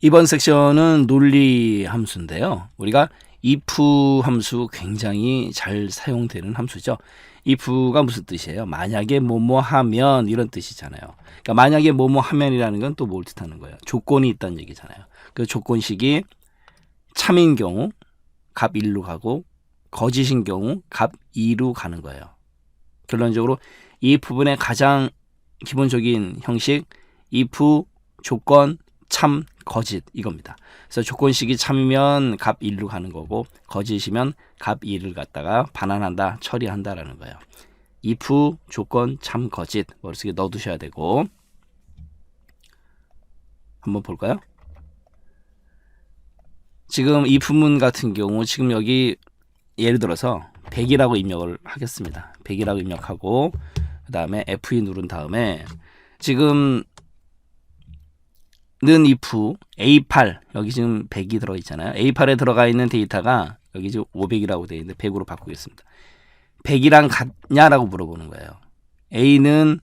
이번 섹션은 논리 함수인데요. 우리가 if 함수 굉장히 잘 사용되는 함수죠. if가 무슨 뜻이에요? 만약에 뭐뭐 하면 이런 뜻이잖아요. 그러니까 만약에 뭐뭐 하면이라는 건 또 뭘 뜻하는 거예요? 조건이 있다는 얘기잖아요. 그 조건식이 참인 경우 값 1로 가고 거짓인 경우 값 2로 가는 거예요. 결론적으로 이 부분의 가장 기본적인 형식 if 조건 참 거짓 이겁니다. 그래서 조건식이 참이면 값 1로 가는 거고 거짓이면 값 2를 갖다가 반환한다 처리한다라는 거예요. if 조건 참 거짓 머릿속에 넣어두셔야 되고 한번 볼까요? 지금 이 부문 같은 경우 지금 여기 예를 들어서 100이라고 입력을 하겠습니다. 100이라고 입력하고 그 다음에 F2 누른 다음에 지금 는 if A8 여기 지금 100이 들어있잖아요. A8에 들어가 있는 데이터가 여기 지금 500이라고 되어 있는데 100으로 바꾸겠습니다. 100이랑 같냐라고 물어보는 거예요. A는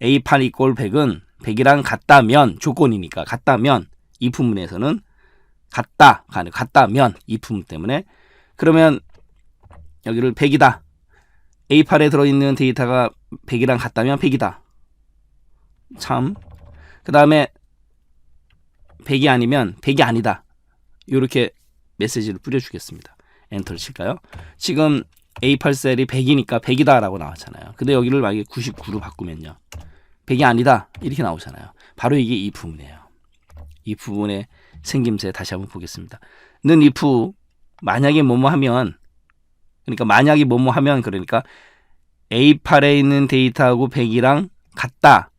A8 이꼴 100은 100이랑 같다면 조건이니까 같다면 if 문에서는 같다면 if 문 때문에 그러면 여기를 100이다. A8에 들어있는 데이터가 100이랑 같다면 100이다. 참. 그 다음에 100이 아니면 100이 아니다. 이렇게 메시지를 뿌려주겠습니다. 엔터를 칠까요? 지금 A8 셀이 100이니까 100이다 라고 나왔잖아요. 근데 여기를 만약에 99로 바꾸면요. 100이 아니다. 이렇게 나오잖아요. 바로 이게 이 부분이에요. 이 부분의 생김새 다시 한번 보겠습니다. 는 if 만약에 뭐뭐 하면 그러니까 만약에 뭐뭐 하면 그러니까 A8에 있는 데이터하고 100이랑 같다.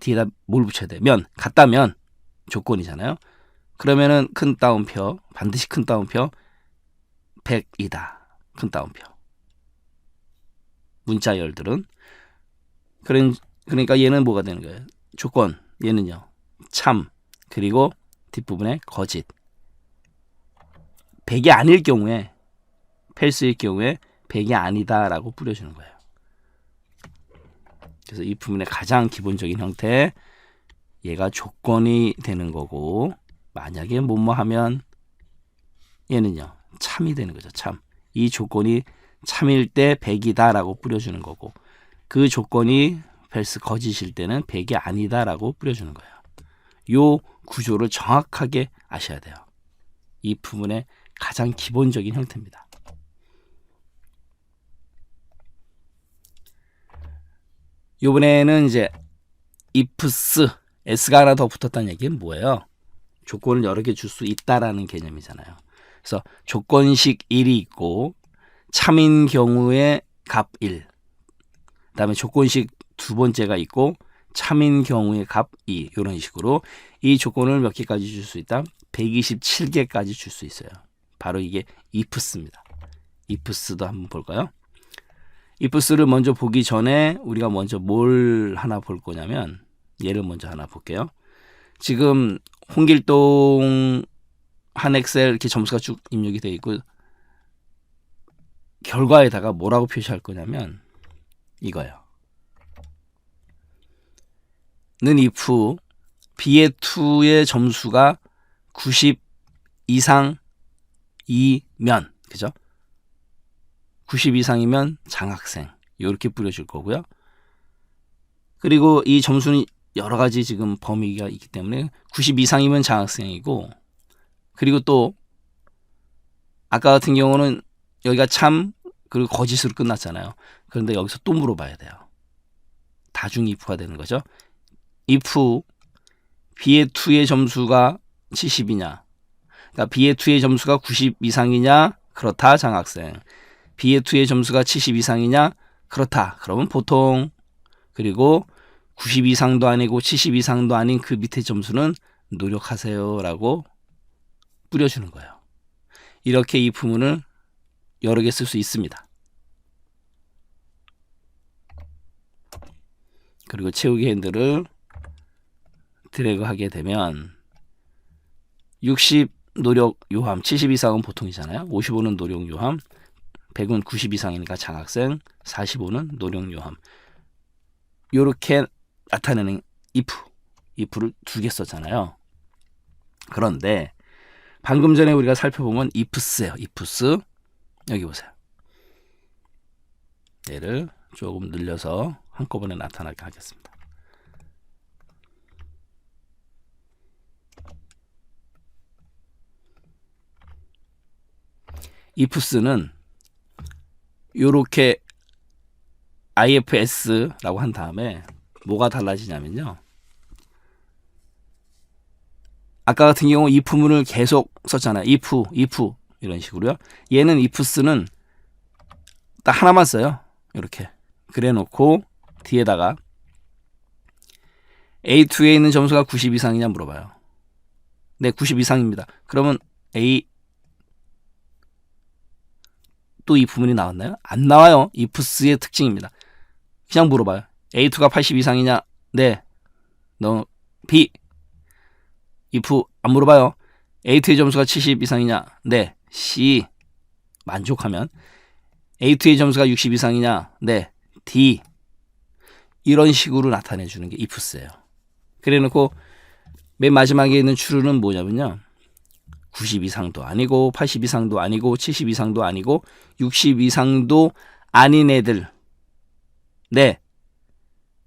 뒤에다 뭘 붙여야 돼? 면 같다면 조건이잖아요. 그러면은 큰 따옴표 반드시 큰 따옴표 100이다. 큰 따옴표 문자 열들은 그러니까 얘는 뭐가 되는 거예요? 조건 얘는요 참 그리고 뒷부분에 거짓 100이 아닐 경우에 펠스일 경우에 100이 아니다 라고 뿌려주는 거예요. 그래서 이 부분의 가장 기본적인 형태 얘가 조건이 되는 거고 만약에 뭐뭐 하면 얘는요 참이 되는 거죠. 참. 이 조건이 참일 때 100이다 라고 뿌려주는 거고 그 조건이 펠스 거짓일 때는 100이 아니다 라고 뿌려주는 거예요. 요 구조를 정확하게 아셔야 돼요. 이 부분의 가장 기본적인 형태입니다. 요번에는 이제 ifs s가 하나 더 붙었다는 얘기는 뭐예요? 조건을 여러 개 줄 수 있다라는 개념이잖아요. 그래서 조건식 1이 있고 참인 경우에 값 1. 그다음에 조건식 두 번째가 있고 참인 경우에 값 2. 이런 식으로 이 조건을 몇 개까지 줄 수 있다? 127개까지 줄 수 있어요. 바로 이게 ifs입니다. ifs도 한번 볼까요? ifs를 먼저 보기 전에 우리가 먼저 뭘 하나 볼 거냐면 얘를 먼저 하나 볼게요. 지금 홍길동 한 엑셀 이렇게 점수가 쭉 입력이 되어 있고 결과에다가 뭐라고 표시할 거냐면 이거예요. 는 if b의 2의 점수가 90 이상이면 그죠? 90 이상이면 장학생 이렇게 뿌려줄 거고요. 그리고 이 점수는 여러 가지 지금 범위가 있기 때문에 90 이상이면 장학생이고 그리고 또 아까 같은 경우는 여기가 참 그리고 거짓으로 끝났잖아요. 그런데 여기서 또 물어봐야 돼요. 다중 if가 되는 거죠. if b의 2의 점수가 70이냐 그러니까 b의 2의 점수가 90 이상이냐 그렇다 장학생 b의 2의 점수가 70 이상이냐 그렇다 그러면 보통 그리고 90 이상도 아니고 70 이상도 아닌 그 밑에 점수는 노력하세요 라고 뿌려주는 거예요. 이렇게 이 부문을 여러 개 쓸 수 있습니다. 그리고 채우기 핸들을 드래그 하게 되면 60 노력 요함 70 이상은 보통이잖아요. 55는 노력 요함 100은 90 이상이니까 장학생 45는 노력 요함 이렇게 나타내는 if를 두 개 썼잖아요. 그런데 방금 전에 우리가 살펴보면 ifs예요. ifs. 여기 보세요. 얘를 조금 늘려서 한꺼번에 나타나게 하겠습니다. ifs는 이렇게 ifs라고 한 다음에 뭐가 달라지냐면요. 아까 같은 경우 if문을 계속 썼잖아요. if 이런 식으로요. 얘는 ifs는 딱 하나만 써요. 이렇게 그래 놓고 뒤에다가 A2에 있는 점수가 90 이상이냐 물어봐요. 네, 90 이상입니다. 그러면 A 또 이 부분이 나왔나요? 안 나와요. ifs의 특징입니다. 그냥 물어봐요. A2가 80 이상이냐? 네. 너 B. if 안 물어봐요. A2의 점수가 70 이상이냐? 네. C. 만족하면 A2의 점수가 60 이상이냐? 네. D. 이런 식으로 나타내주는 게 ifs예요. 그래 놓고 맨 마지막에 있는 true는 뭐냐면요. 90 이상도 아니고 80 이상도 아니고 70 이상도 아니고 60 이상도 아닌 애들. 네.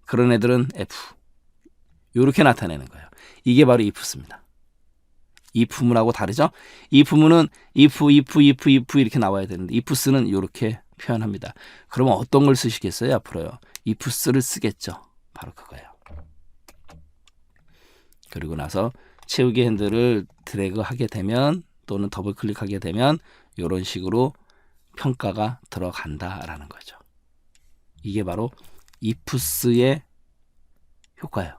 그런 애들은 F. 이렇게 나타내는 거예요. 이게 바로 ifs입니다. if문하고 다르죠? if문은 if 이렇게 나와야 되는데 ifs는 이렇게 표현합니다. 그러면 어떤 걸 쓰시겠어요? 앞으로요. ifs를 쓰겠죠. 바로 그거예요. 그리고 나서 채우기 핸들을 드래그 하게 되면 또는 더블 클릭하게 되면 이런 식으로 평가가 들어간다라는 거죠. 이게 바로 ifs의 효과예요.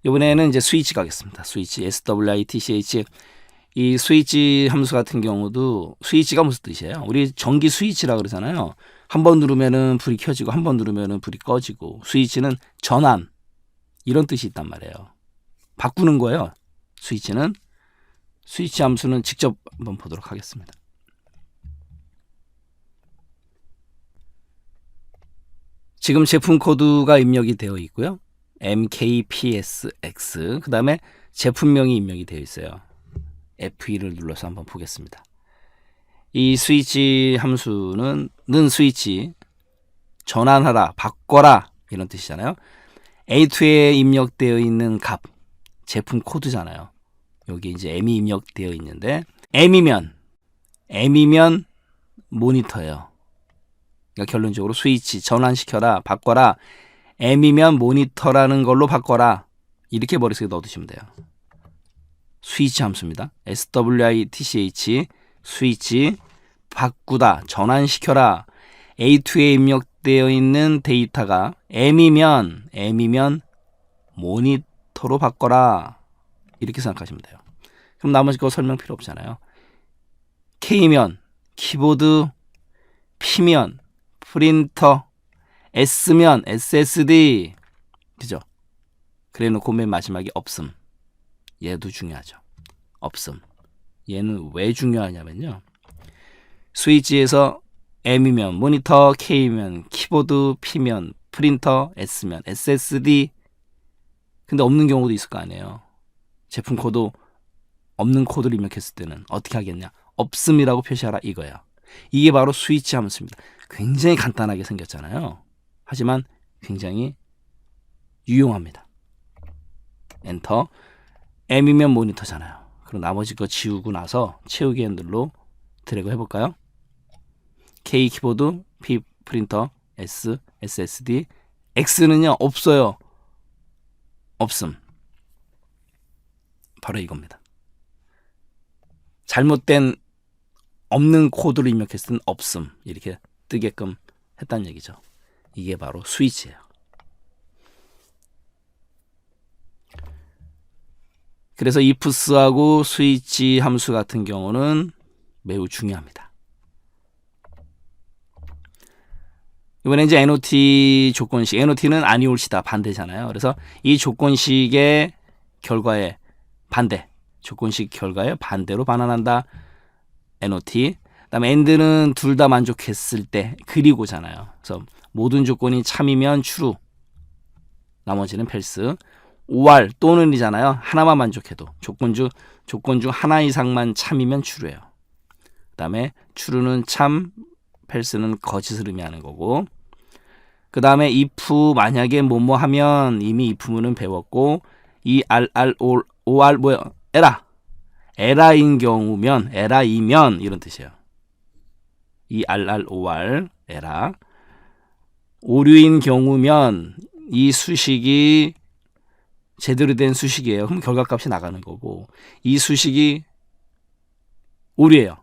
이번에는 이제 스위치 가겠습니다. 스위치, switch. 이 스위치 함수 같은 경우도 스위치가 무슨 뜻이에요? 우리 전기 스위치라 그러잖아요. 한 번 누르면은 불이 켜지고 한 번 누르면은 불이 꺼지고 스위치는 전환 이런 뜻이 있단 말이에요. 바꾸는 거예요. 스위치는. 스위치 함수는 직접 한번 보도록 하겠습니다. 지금 제품 코드가 입력이 되어 있고요. MKPSX 그 다음에 제품명이 입력이 되어 있어요. F2를 눌러서 한번 보겠습니다. 이 스위치 함수는 스위치 전환하라, 바꿔라 이런 뜻이잖아요. A2에 입력되어 있는 값 제품 코드잖아요. 여기 이제 M이 입력되어 있는데 M이면 모니터예요. 그러니까 결론적으로 스위치 전환시켜라, 바꿔라. M이면 모니터라는 걸로 바꿔라. 이렇게 머릿속에 넣어두시면 돼요. 스위치 함수입니다. switch 스위치 바꾸다, 전환시켜라. A2에 입력되어 있는 데이터가 M이면 모니터로 바꿔라. 이렇게 생각하시면 돼요. 그럼 나머지 거 설명 필요 없잖아요. K면 키보드, P면 프린터, S면 SSD. 그죠? 그래 놓고 맨 마지막에 없음. 얘도 중요하죠. 없음. 얘는 왜 중요하냐면요. 스위치에서 M이면 모니터, K면 키보드, P면 프린터, S면 SSD. 근데 없는 경우도 있을 거 아니에요. 제품 코드 없는 코드를 입력했을 때는 어떻게 하겠냐? 없음이라고 표시하라 이거야. 이게 바로 스위치 함수입니다. 굉장히 간단하게 생겼잖아요. 하지만 굉장히 유용합니다. 엔터. M이면 모니터잖아요. 그럼 나머지 거 지우고 나서 채우기 핸들로 드래그 해볼까요? K 키보드, P 프린터, S SSD. X는요 없어요. 없음. 바로 이겁니다. 잘못된 없는 코드를 입력했을 때는 없음 이렇게 뜨게끔 했다는 얘기죠. 이게 바로 스위치예요. 그래서 ifs하고 스위치 함수 같은 경우는 매우 중요합니다. 이번에 이제 NOT 조건식, NOT는 아니올시다 반대잖아요. 그래서 이 조건식의 결과에 반대, 조건식 결과에 반대로 반환한다. NOT. 그다음에 AND는 둘 다 만족했을 때 그리고잖아요. 그래서 모든 조건이 참이면 true, 나머지는 false. or 또는이잖아요. 하나만 만족해도 조건 중 하나 이상만 참이면 true예요. 그 다음에 true는 참, false는 거짓을 의미하는 거고, 그 다음에 if 만약에 뭐뭐 하면 이미 if문은 배웠고, 이 or 뭐야? 에라인 경우면, 에라이면 이런 뜻이에요. 이 or 에라. 오류인 경우면 이 수식이 제대로 된 수식이에요. 그럼 결과값이 나가는 거고, 이 수식이 오류예요.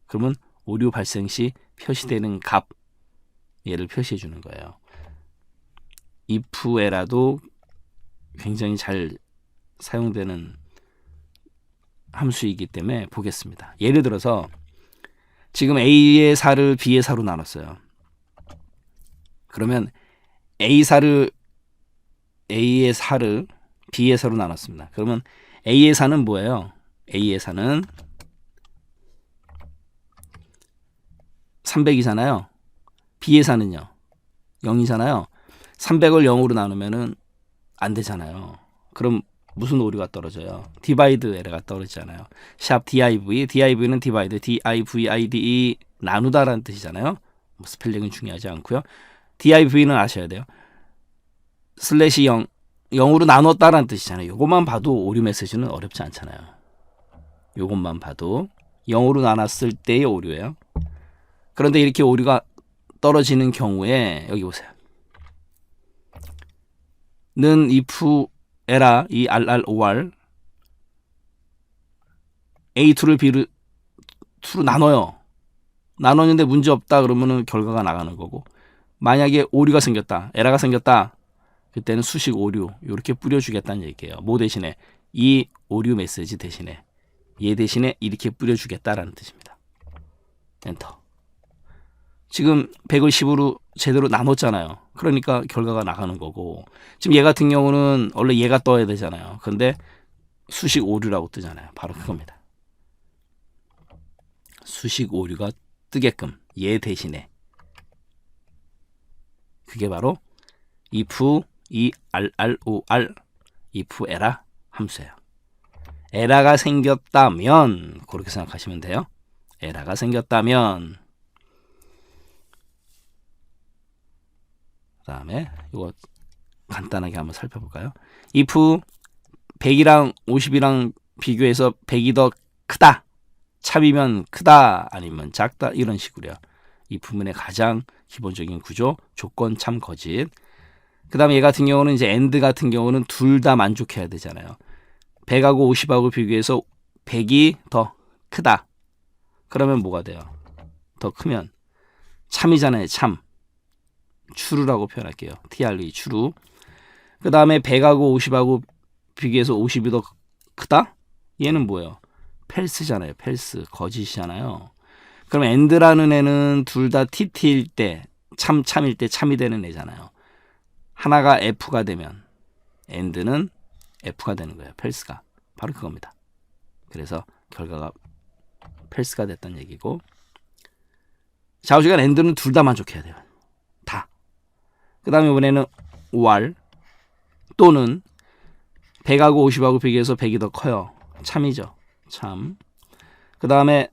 그러면 오류 발생 시 표시되는 값, 얘를 표시해 주는 거예요. if 에라도 굉장히 잘 사용되는 함수이기 때문에 보겠습니다. 예를 들어서 지금 A의 사를 B의 사로 나눴어요. 그러면 A의 사를 B의 사로 나눴습니다. 그러면 A의 사는 뭐예요? A의 사는 300이잖아요. B의 사는요? 0이잖아요. 300을 0으로 나누면은 안 되잖아요. 그럼 무슨 오류가 떨어져요? 디바이드 에러가 떨어지잖아요. 샵 div는 디바이드, divide 나누다라는 뜻이잖아요. 뭐 스펠링은 중요하지 않고요. div는 아셔야 돼요. 슬래시 0으로 나눴다라는 뜻이잖아요. 이것만 봐도 오류 메시지는 어렵지 않잖아요. 이것만 봐도 0으로 나눴을 때의 오류예요. 그런데 이렇게 오류가 떨어지는 경우에 여기 보세요. 는 if 에라 이 or A2를 B2로 나눠요. 나눴는데 문제 없다 그러면은 결과가 나가는 거고, 만약에 오류가 생겼다, 에러가 생겼다, 그때는 수식 오류 이렇게 뿌려주겠다는 얘기예요. 뭐 대신에? 이 오류 메시지 대신에, 얘 대신에 이렇게 뿌려주겠다라는 뜻입니다. 엔터. 지금 100을 10으로 제대로 나눴잖아요. 그러니까 결과가 나가는 거고, 지금 얘 같은 경우는 원래 얘가 떠야 되잖아요. 근데 수식 오류라고 뜨잖아요. 바로 그겁니다. 수식 오류가 뜨게끔 얘 대신에, 그게 바로 if 이 RROR if 에라 함수예요. 에라가 생겼다면 그렇게 생각하시면 돼요. 에라가 생겼다면, 그 다음에 이거 간단하게 한번 살펴볼까요? if 100이랑 50이랑 비교해서 100이 더 크다, 참이면 크다 아니면 작다, 이런 식으로요. if문의 가장 기본적인 구조, 조건 참 거짓. 그 다음에 얘 같은 경우는 이제 and 같은 경우는 둘 다 만족해야 되잖아요. 100하고 50하고 비교해서 100이 더 크다. 그러면 뭐가 돼요? 더 크면 참이잖아요. 참. true라고 표현할게요. true, true. 그 다음에 100하고 50하고 비교해서 50이 더 크다? 얘는 뭐예요? false잖아요. false, 거짓이잖아요. 그럼 and라는 애는 둘 다 tt일 때, 참일 때 참이 되는 애잖아요. 하나가 f가 되면 and는 f가 되는 거예요. false가. 바로 그겁니다. 그래서 결과가 false가 됐다는 얘기고, 좌우지간 and는 둘 다 만족해야 돼요. 다. 그 다음에 이번에는 or 또는 100하고 50하고 비교해서 100이 더 커요. 참이죠. 참. 그 다음에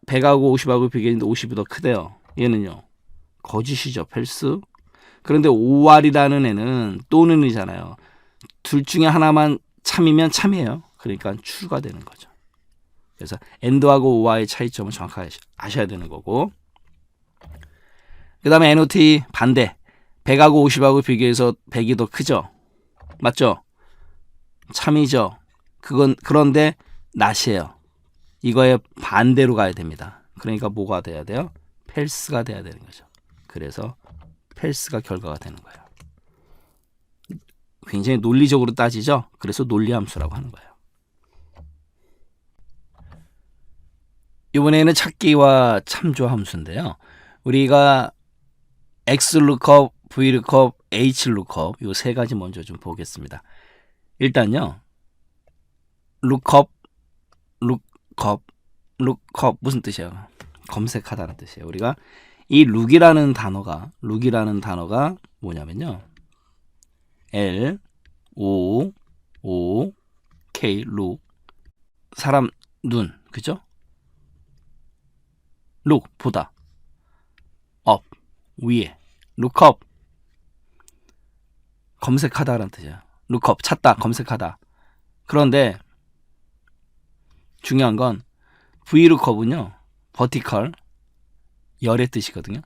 100하고 50하고 비교했는데 50이 더 크대요. 얘는요, 거짓이죠. false. 그런데 or이라는 애는 또는이잖아요. 둘 중에 하나만 참이면 참이에요. 그러니까 true가 되는 거죠. 그래서 and하고 or의 차이점을 정확하게 아셔야 되는 거고, 그 다음에 not 반대. 100하고 50하고 비교해서 100이 더 크죠. 맞죠? 참이죠. 그런데 not이에요. 이거에 반대로 가야 됩니다. 그러니까 뭐가 돼야 돼요? false가 돼야 되는 거죠. 그래서 false가 결과가 되는 거예요. 굉장히 논리적으로 따지죠. 그래서 논리함수라고 하는 거예요. 이번에는 찾기와 참조 함수인데요. 우리가 XLOOKUP, VLOOKUP, HLOOKUP 이 세 가지 먼저 좀 보겠습니다. 일단요, lookup 무슨 뜻이에요? 검색하다는 뜻이에요. 우리가 이 look이라는 단어가 뭐냐면요, L O K look. 사람 눈, 그죠? look 보다. up 위에. look up 검색하다라는 뜻이에요. look up 찾다, 검색하다. 그런데 중요한 건 VLOOKUP은요, vertical 열의 뜻이거든요.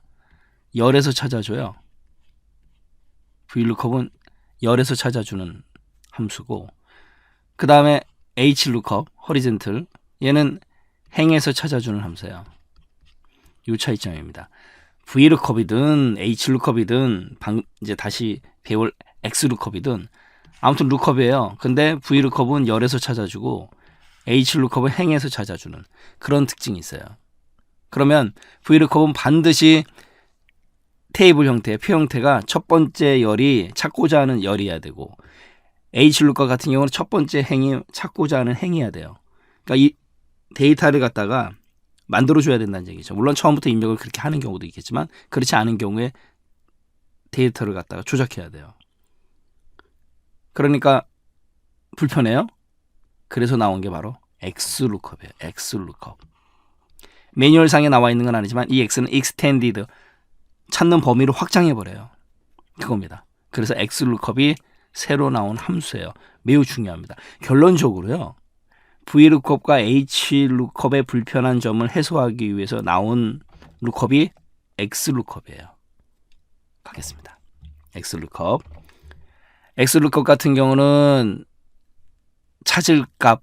열에서 찾아줘요. VLOOKUP은 열에서 찾아주는 함수고, 그 다음에 HLOOKUP horizontal 얘는 행에서 찾아주는 함수예요. 이 차이점입니다. VLOOKUP이든 HLOOKUP이든 이제 다시 배울 XLOOKUP이든 아무튼 루컵이에요. 근데 VLOOKUP은 열에서 찾아주고 HLOOKUP은 행에서 찾아주는 그런 특징이 있어요. 그러면 VLOOKUP은 반드시 테이블 형태, 표 형태가 첫 번째 열이 찾고자 하는 열이어야 되고, HLOOKUP 같은 경우는 첫 번째 행이 찾고자 하는 행이어야 돼요. 그러니까 이 데이터를 갖다가 만들어줘야 된다는 얘기죠. 물론 처음부터 입력을 그렇게 하는 경우도 있겠지만, 그렇지 않은 경우에 데이터를 갖다가 조작해야 돼요. 그러니까 불편해요. 그래서 나온 게 바로 XLOOKUP이에요. XLOOKUP. 매뉴얼상에 나와 있는 건 아니지만 이 X는 extended, 찾는 범위를 확장해버려요. 그겁니다. 그래서 XLOOKUP이 새로 나온 함수예요. 매우 중요합니다. 결론적으로요, VLOOKUP과 HLOOKUP의 불편한 점을 해소하기 위해서 나온 루컵이 XLOOKUP이에요. 가겠습니다. XLOOKUP. XLOOKUP 같은 경우는 찾을 값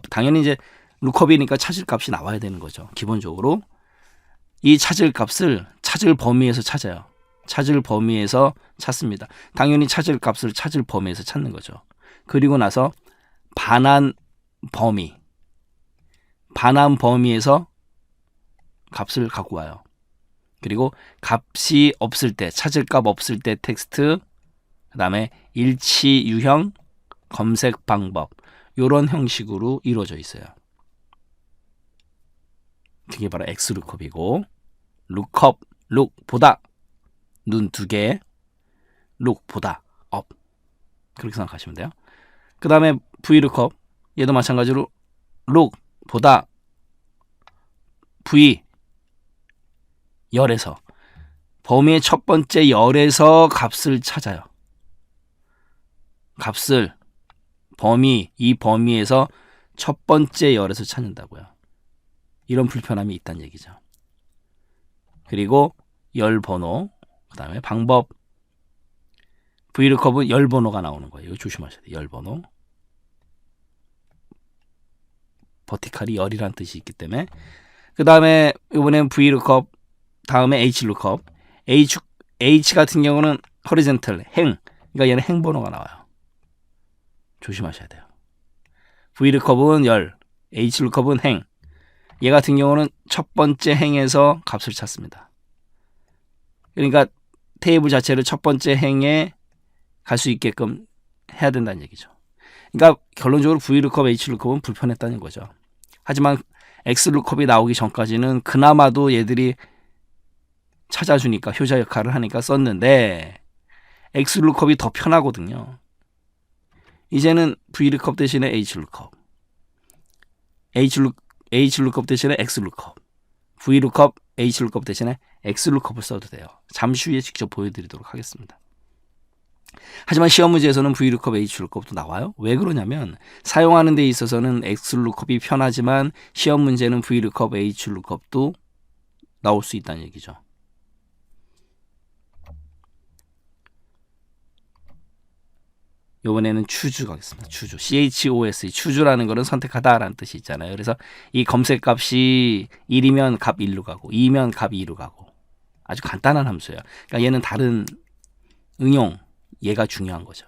당연히 이제 루컵이니까 찾을 값이 나와야 되는 거죠. 기본적으로 이 찾을 값을 찾을 범위에서 찾아요. 찾을 범위에서 찾습니다. 당연히 찾을 값을 찾을 범위에서 찾는 거죠. 그리고 나서 반환 범위에서 값을 갖고 와요. 그리고 값이 없을 때, 찾을 값 없을 때 텍스트, 그 다음에 일치 유형 검색 방법, 이런 형식으로 이루어져 있어요. 그게 바로 XLOOKUP이고, lookup, look 보다, 눈 두 개, look 보다, up, 그렇게 생각하시면 돼요. 그 다음에 VLOOKUP, 얘도 마찬가지로 look 보다, V 열에서, 범위의 첫 번째 열에서 값을 찾아요. 값을 이 범위에서 첫 번째 열에서 찾는다고요. 이런 불편함이 있다는 얘기죠. 그리고 열 번호, 그 다음에 방법. VLOOKUP은 열 번호가 나오는 거예요. 이거 조심하셔야 돼요. 열 번호. 버티컬이 열이라는 뜻이 있기 때문에. 그 다음에 이번엔 VLOOKUP, 다음에 HLOOKUP. H 같은 경우는 horizontal, 행. 그러니까 얘는 행 번호가 나와요. 조심하셔야 돼요. VLOOKUP은 열, HLOOKUP은 행. 얘 같은 경우는 첫 번째 행에서 값을 찾습니다. 그러니까 테이블 자체를 첫 번째 행에 갈 수 있게끔 해야 된다는 얘기죠. 그러니까 결론적으로 VLOOKUP, HLOOKUP은 불편했다는 거죠. 하지만 XLOOKUP이 나오기 전까지는 그나마도 얘들이 찾아주니까, 효자 역할을 하니까 썼는데, XLOOKUP이 더 편하거든요. 이제는 VLOOKUP 대신에 HLOOKUP, HLOOKUP 대신에 XLOOKUP, VLOOKUP, HLOOKUP 대신에 XLOOKUP을 써도 돼요. 잠시 후에 직접 보여드리도록 하겠습니다. 하지만 시험 문제에서는 VLOOKUP, HLOOKUP도 나와요. 왜 그러냐면 사용하는 데 있어서는 XLOOKUP이 편하지만 시험 문제는 VLOOKUP, HLOOKUP도 나올 수 있다는 얘기죠. 이번에는 choose 가겠습니다. choose. CHOOSE. choose라는 거는 선택하다라는 뜻이 있잖아요. 그래서 이 검색 값이 1이면 값 1로 가고 2면 값 2로 가고, 아주 간단한 함수예요. 그러니까 얘는 다른 응용, 얘가 중요한 거죠.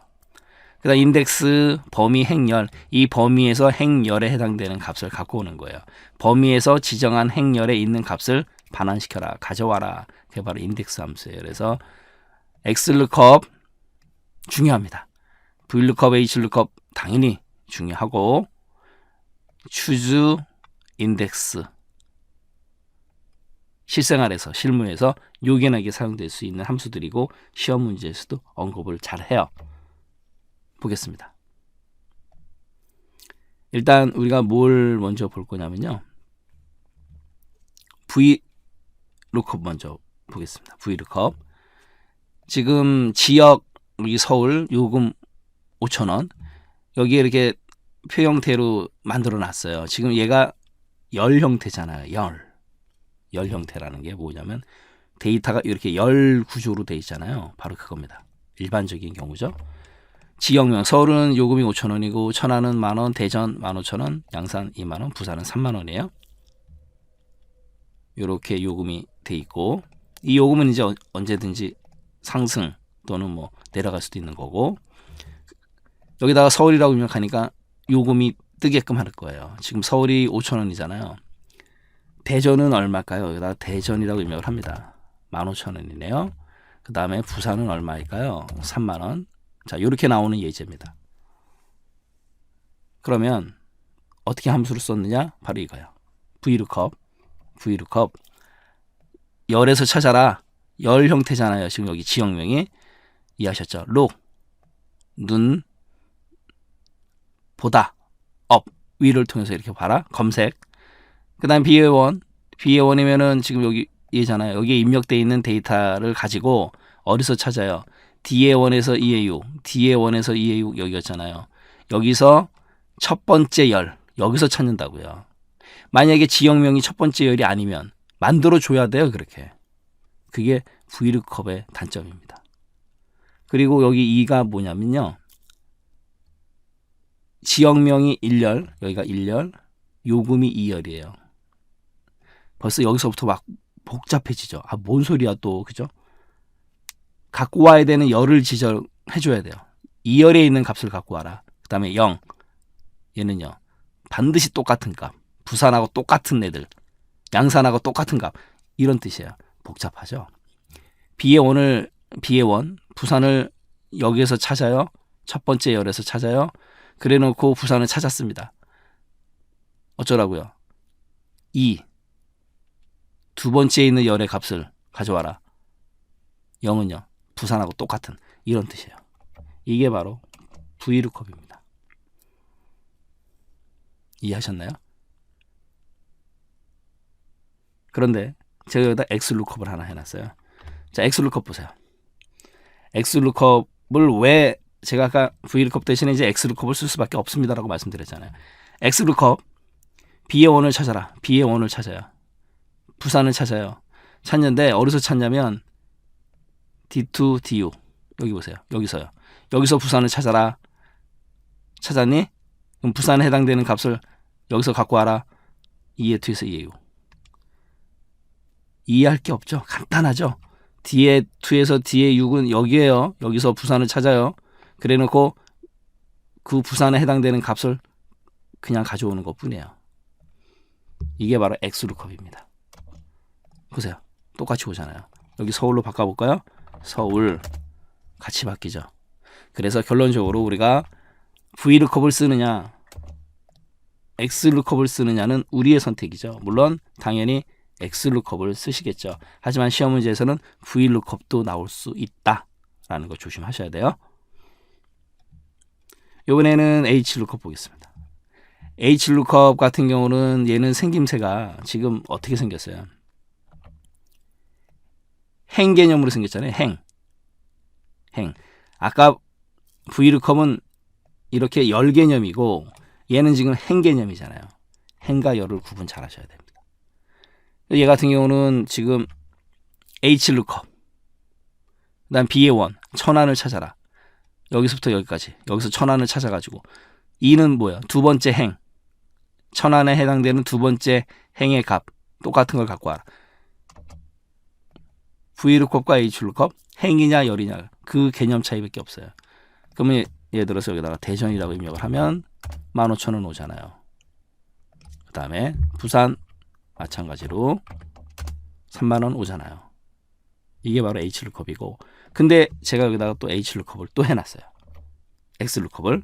그 다음 인덱스, 범위, 행열. 이 범위에서 행열에 해당되는 값을 갖고 오는 거예요. 범위에서 지정한 행열에 있는 값을 반환시켜라, 가져와라. 그게 바로 인덱스 함수예요. 그래서 XLOOKUP 중요합니다. VLOOKUP, HLOOKUP 당연히 중요하고, choose, index 실생활에서, 실무에서 요긴하게 사용될 수 있는 함수들이고 시험 문제에서도 언급을 잘 해요. 보겠습니다. 일단 우리가 뭘 먼저 볼 거냐면요. VLOOKUP 먼저 보겠습니다. VLOOKUP. 지금 지역 여기 서울 요금 5,000원 여기에 이렇게 표 형태로 만들어 놨어요. 지금 얘가 열 형태잖아요. 열 형태라는 게 뭐냐면 데이터가 이렇게 열 구조로 돼 있잖아요. 바로 그겁니다. 일반적인 경우죠. 지역명 서울은 요금이 5,000원이고 천안은 10,000원, 대전 15,000원, 양산 20,000원, 부산은 30,000원이에요. 이렇게 요금이 돼 있고 이 요금은 이제 언제든지 상승 또는 뭐 내려갈 수도 있는 거고 여기다가 서울이라고 입력하니까 요금이 뜨게끔 할 거예요. 지금 서울이 5,000원이잖아요. 대전은 얼마일까요? 여기다가 대전이라고 입력을 합니다. 15,000원이네요. 그 다음에 부산은 얼마일까요? 30,000원. 자, 이렇게 나오는 예제입니다. 그러면 어떻게 함수를 썼느냐? 바로 이거예요. VLOOKUP 열에서 찾아라. 열 형태잖아요. 지금 여기 지역명이 이해하셨죠? look 눈 보다 up 위를 통해서 이렇게 봐라. 검색. 그 다음 BA1이면은 지금 여기 얘잖아요. 여기에 입력되어 있는 데이터를 가지고 어디서 찾아요? DA1에서 EAU, DA1에서 EAU 여기였잖아요. 여기서 첫 번째 열, 여기서 찾는다고요. 만약에 지역명이 첫 번째 열이 아니면 만들어줘야 돼요. 그렇게. 그게 VLOOKUP의 단점입니다. 그리고 여기 2가 뭐냐면요. 지역명이 1열, 여기가 1열, 요금이 2열이에요. 벌써 여기서부터 막 복잡해지죠. 아, 뭔 소리야 또, 그죠? 갖고 와야 되는 열을 지정해줘야 돼요. 2열에 있는 값을 갖고 와라. 그 다음에 0. 얘는요. 반드시 똑같은 값. 부산하고 똑같은 애들. 양산하고 똑같은 값. 이런 뜻이에요. 복잡하죠. BA1 부산을 여기에서 찾아요. 첫 번째 열에서 찾아요. 그래 놓고 부산을 찾았습니다. 어쩌라고요? 2. 두 번째에 있는 열의 값을 가져와라. 0은요. 부산하고 똑같은 이런 뜻이에요. 이게 바로 VLOOKUP입니다. 이해하셨나요? 그런데 제가 여기다 XLOOKUP을 하나 해놨어요. 자, XLOOKUP 보세요. XLOOKUP을 왜 제가 아까 VLOOKUP 대신에 이제 XLOOKUP을 쓸 수밖에 없습니다라고 말씀드렸잖아요. XLOOKUP BA1을 찾아라. BA1을 찾아요. 부산을 찾아요. 찾는데 어디서 찾냐면 D2, DU 여기 보세요. 여기서요. 여기서 부산을 찾아라. 찾았니? 그럼 부산에 해당되는 값을 여기서 갖고 와라. 2의 2에서 2의 6. 이해할 게 없죠. 간단하죠. D의 2에서 D의 6은 여기에요. 여기서 부산을 찾아요. 그래 놓고 그 부산에 해당되는 값을 그냥 가져오는 것 뿐이에요. 이게 바로 XLOOKUP입니다. 보세요. 똑같이 오잖아요. 여기 서울로 바꿔볼까요? 서울 같이 바뀌죠. 그래서 결론적으로 우리가 VLOOKUP을 쓰느냐 XLOOKUP을 쓰느냐는 우리의 선택이죠. 물론 당연히 XLOOKUP을 쓰시겠죠. 하지만 시험 문제에서는 VLOOKUP도 나올 수 있다라는 거 조심하셔야 돼요. 이번에는 HLOOKUP 보겠습니다. HLOOKUP 같은 경우는 얘는 생김새가 지금 어떻게 생겼어요? 행 개념으로 생겼잖아요. 행. 아까 VLOOKUP은 이렇게 열 개념이고 얘는 지금 행 개념이잖아요. 행과 열을 구분 잘 하셔야 됩니다. 얘 같은 경우는 지금 HLOOKUP 그 다음 BA1 천안을 찾아라. 여기서부터 여기까지 여기서 천안을 찾아가지고 2는 뭐야? 두 번째 행 천안에 해당되는 두 번째 행의 값 똑같은 걸 갖고 와라. VLOOKUP과 HLOOKUP 행이냐 열이냐 그 개념 차이밖에 없어요. 그러면 예를 들어서 여기다가 대전이라고 입력을 하면 15,000원 오잖아요. 그 다음에 부산 마찬가지로 30,000원 오잖아요. 이게 바로 HLOOKUP이고 근데 제가 여기다가 또 HLOOKUP을 또 해놨어요. XLOOKUP을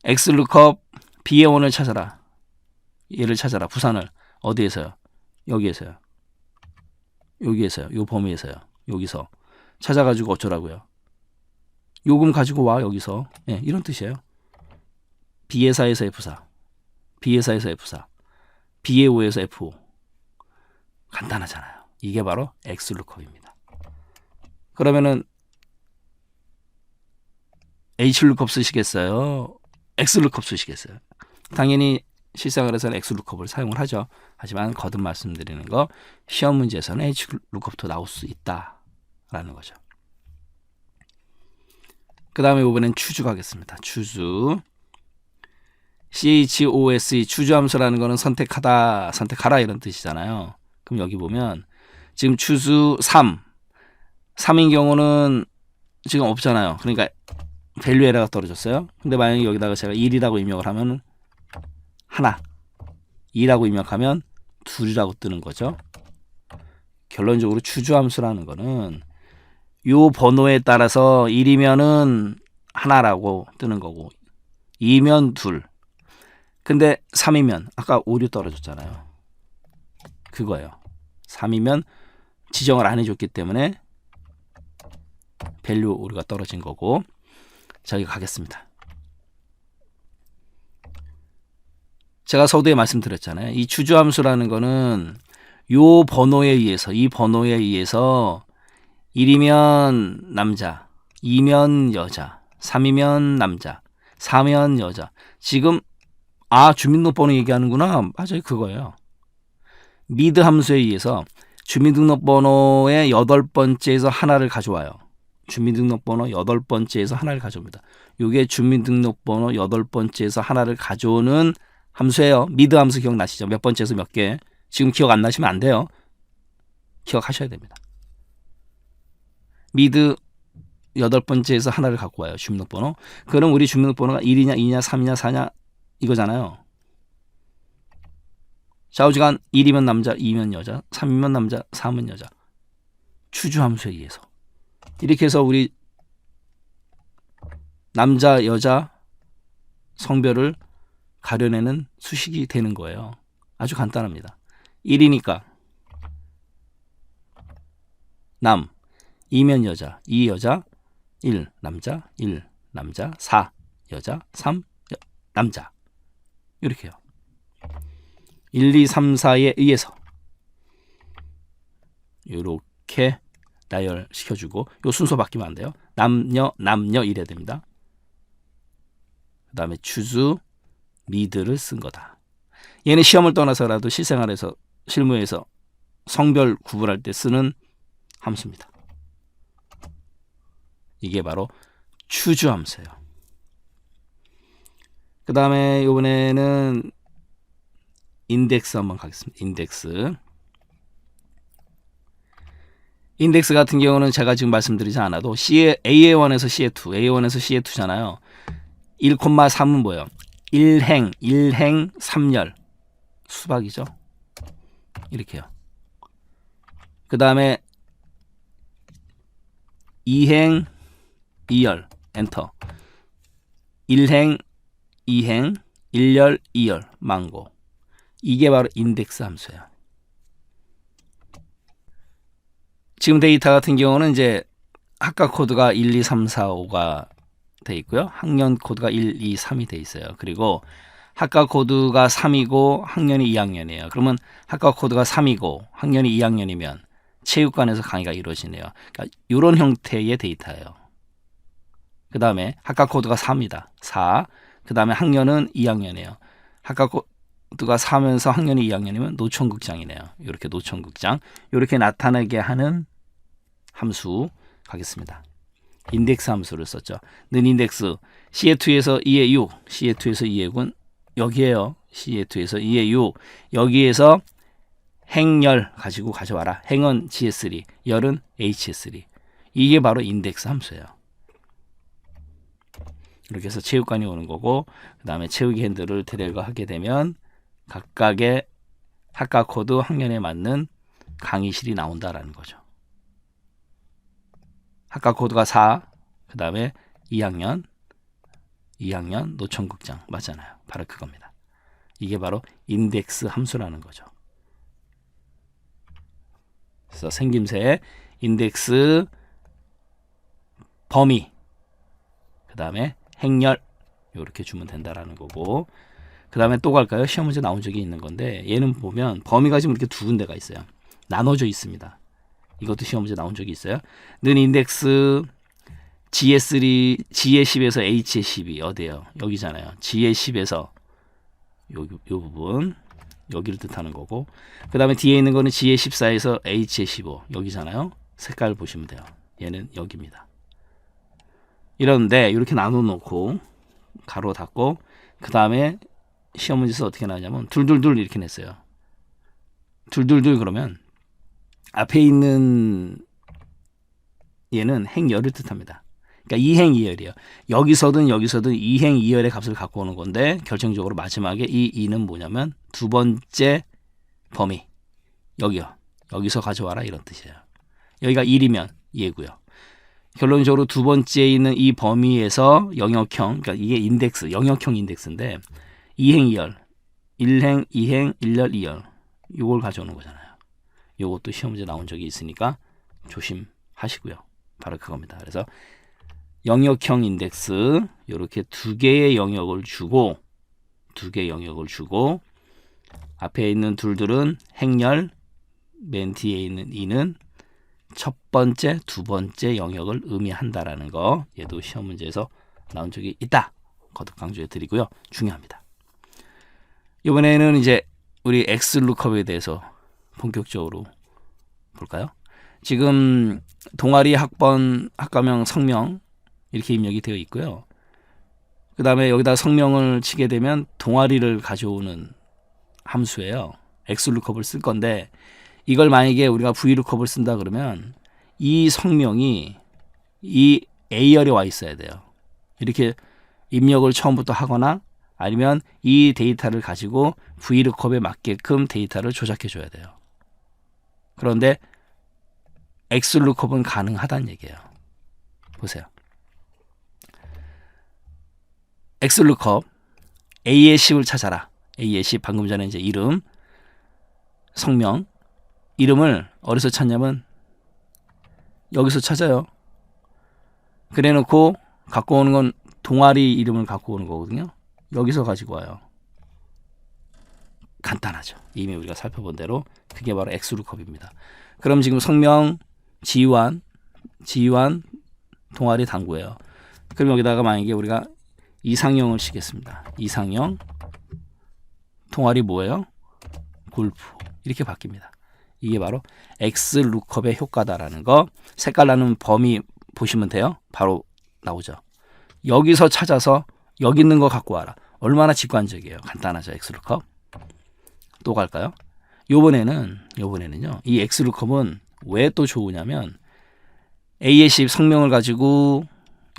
XLOOKUP BA1을 찾아라. 얘를 찾아라. 부산을 어디에서요? 여기에서요. 여기에서요. 요 범위에서요. 여기서 찾아가지고 어쩌라고요? 요금 가지고 와 여기서. 예, 이런 뜻이에요. B의 4에서 F4, B의 4에서 F4, B의 5에서 F5. 간단하잖아요. 이게 바로 X룩업입니다. 그러면은 H룩업 쓰시겠어요? X룩업 쓰시겠어요? 당연히 실생활에서는 X룩업을 사용을 하죠. 하지만 거듭 말씀드리는 거, 시험 문제에서는 H룩업도 나올 수 있다라는 거죠. 그 다음에 이번엔 추주 가겠습니다. 추주. CHOSE, 추주함수라는 거는 선택하다, 선택하라 이런 뜻이잖아요. 그럼 여기 보면 지금 추수 3인 경우는 지금 없잖아요. 그러니까 밸류 에러가 떨어졌어요. 근데 만약에 여기다가 제가 1이라고 입력을 하면 하나, 2라고 입력하면 둘이라고 뜨는 거죠. 결론적으로 추주함수라는 거는 요 번호에 따라서 1이면은 하나라고 뜨는 거고 2면 둘. 근데 3이면 아까 오류 떨어졌잖아요. 그거예요. 3이면 지정을 안 해줬기 때문에 밸류 오류가 떨어진 거고. 자, 여기 가겠습니다. 제가 서두에 말씀드렸잖아요. 이 추주함수라는 거는 요 번호에 의해서, 이 번호에 의해서 1이면 남자, 2면 여자, 3이면 남자, 4면 여자. 지금 주민등록번호 얘기하는구나. 맞아요. 그거예요. 미드 함수에 의해서 주민등록번호의 8번째에서 하나를 가져와요. 주민등록번호 8번째에서 하나를 가져옵니다. 이게 주민등록번호 8번째에서 하나를 가져오는 함수예요. 미드 함수 기억나시죠? 몇 번째에서 몇 개. 지금 기억 안 나시면 안 돼요. 기억하셔야 됩니다. 미드 8번째에서 하나를 갖고 와요. 주민등록번호. 그럼 우리 주민등록번호가 1이냐 2냐 3이냐 4냐 이거잖아요. 좌우지간 1이면 남자, 2면 여자, 3이면 남자, 4면 여자. 추주함수에 의해서. 이렇게 해서 우리 남자, 여자 성별을 가려내는 수식이 되는 거예요. 아주 간단합니다. 1이니까 남, 2면 여자, 2 여자, 1 남자, 1 남자, 4 여자, 3 남자. 이렇게요. 1, 2, 3, 4에 의해서 이렇게 나열시켜주고, 요 순서 바뀌면 안 돼요. 남녀 이래야 됩니다. 그 다음에 추주, 미드를 쓴 거다. 얘는 시험을 떠나서라도 실생활에서, 실무에서 성별 구분할 때 쓰는 함수입니다. 이게 바로 추주함수예요. 그 다음에 이번에는 인덱스 한번 가겠습니다. 인덱스 같은 경우는 제가 지금 말씀드리지 않아도 AA1에서 CA2, A1에서 CA2잖아요. 1,3은 뭐예요? 1행, 3열. 수박이죠. 이렇게요. 그 다음에 2행, 2열. 엔터. 1행, 2행, 1열, 2열. 망고. 이게 바로 인덱스 함수예요. 지금 데이터 같은 경우는 이제 학과 코드가 1, 2, 3, 4, 5가 돼 있고요. 학년 코드가 1, 2, 3이 돼 있어요. 그리고 학과 코드가 3이고 학년이 2학년이에요. 그러면 학과 코드가 3이고 학년이 2학년이면 체육관에서 강의가 이루어지네요. 그러니까 이런 형태의 데이터예요. 그 다음에 학과 코드가 4입니다. 4. 그 다음에 학년은 2학년이에요. 학과 코드가 4면서 학년이 2학년이면 노천극장이네요. 이렇게 노천극장. 이렇게 나타나게 하는 함수 가겠습니다. 인덱스 함수를 썼죠. 는 인덱스 CA2에서 2의 6, CA2에서 2의 6은 여기에요. CA2에서 2의 6. 여기에서 행열 가지고 가져와라. 행은 GS3, 열은 HS3. 이게 바로 인덱스 함수예요. 이렇게 해서 체육관이 오는 거고, 그 다음에 체육이 핸들을 드래그 하게 되면 각각의 학과 코드 학년에 맞는 강의실이 나온다라는 거죠. 학과 코드가 4, 그 다음에 2학년 노천극장 맞잖아요. 바로 그겁니다. 이게 바로 인덱스 함수라는 거죠. 그래서 생김새 인덱스 범위 다음에 행렬 이렇게 주면 된다라는 거고, 그 다음에 또 갈까요? 시험 문제 나온 적이 있는 건데, 얘는 보면 범위가 지금 이렇게 두 군데가 있어요. 나눠져 있습니다. 이것도 시험 문제 나온 적이 있어요. 는 인덱스 G의 10에서 H의 12 어디에요? 여기잖아요. G의 10에서 요 부분 여기를 뜻하는 거고, 그 다음에 뒤에 있는 거는 G의 14에서 H의 15 여기잖아요. 색깔 보시면 돼요. 얘는 여기입니다. 이런데 이렇게 나눠 놓고 가로 닫고, 그 다음에 시험 문제에서 어떻게 나오냐면 둘둘둘 이렇게 냈어요. 둘둘둘 그러면 앞에 있는 얘는 행열을 뜻합니다. 그러니까 이행이열이에요. 여기서든 이행이열의 값을 갖고 오는 건데, 결정적으로 마지막에 이 2는 뭐냐면 두 번째 범위 여기요. 여기서 가져와라 이런 뜻이에요. 여기가 1이면 얘고요. 결론적으로 두 번째에 있는 이 범위에서 영역형, 그러니까 이게 인덱스, 영역형 인덱스인데, 이행, 이열, 1행, 2행, 1열, 2열 이걸 가져오는 거잖아요. 이것도 시험 문제 나온 적이 있으니까 조심하시고요. 바로 그겁니다. 그래서 영역형 인덱스 이렇게 두 개의 영역을 주고, 앞에 있는 둘들은 행렬, 맨 뒤에 있는 2는 첫 번째, 두 번째 영역을 의미한다라는 거, 얘도 시험 문제에서 나온 적이 있다. 거듭 강조해 드리고요. 중요합니다. 이번에는 이제 우리 X루컵에 대해서 본격적으로 볼까요? 지금 동아리, 학번, 학과명, 성명 이렇게 입력이 되어 있고요. 그 다음에 여기다 성명을 치게 되면 동아리를 가져오는 함수예요. X루컵을 쓸 건데, 이걸 만약에 우리가 V루컵을 쓴다 그러면 이 성명이 이 A열에 와 있어야 돼요. 이렇게 입력을 처음부터 하거나 아니면 이 데이터를 가지고 V루컵에 맞게끔 데이터를 조작해 줘야 돼요. 그런데 X루컵은 가능하다는 얘기예요. 보세요. X루컵 A의 10을 찾아라. A의 10 방금 전에 이제 이름, 성명, 이름을 어디서 찾냐면 여기서 찾아요. 그래 놓고 갖고 오는 건 동아리 이름을 갖고 오는 거거든요. 여기서 가지고 와요. 간단하죠. 이미 우리가 살펴본 대로 그게 바로 X루컵입니다. 그럼 지금 성명, 지휘관 동아리 당구예요. 그럼 여기다가 만약에 우리가 이상형을 치겠습니다. 이상형 동아리 뭐예요? 골프. 이렇게 바뀝니다. 이게 바로 X루컵의 효과다라는 거. 색깔 나는 범위 보시면 돼요. 바로 나오죠. 여기서 찾아서 여기 있는 거 갖고 와라. 얼마나 직관적이에요. 간단하죠. X루컵. 또 갈까요? 요번에는요. 이 X루컵은 왜 또 좋으냐면 A의 10 성명을 가지고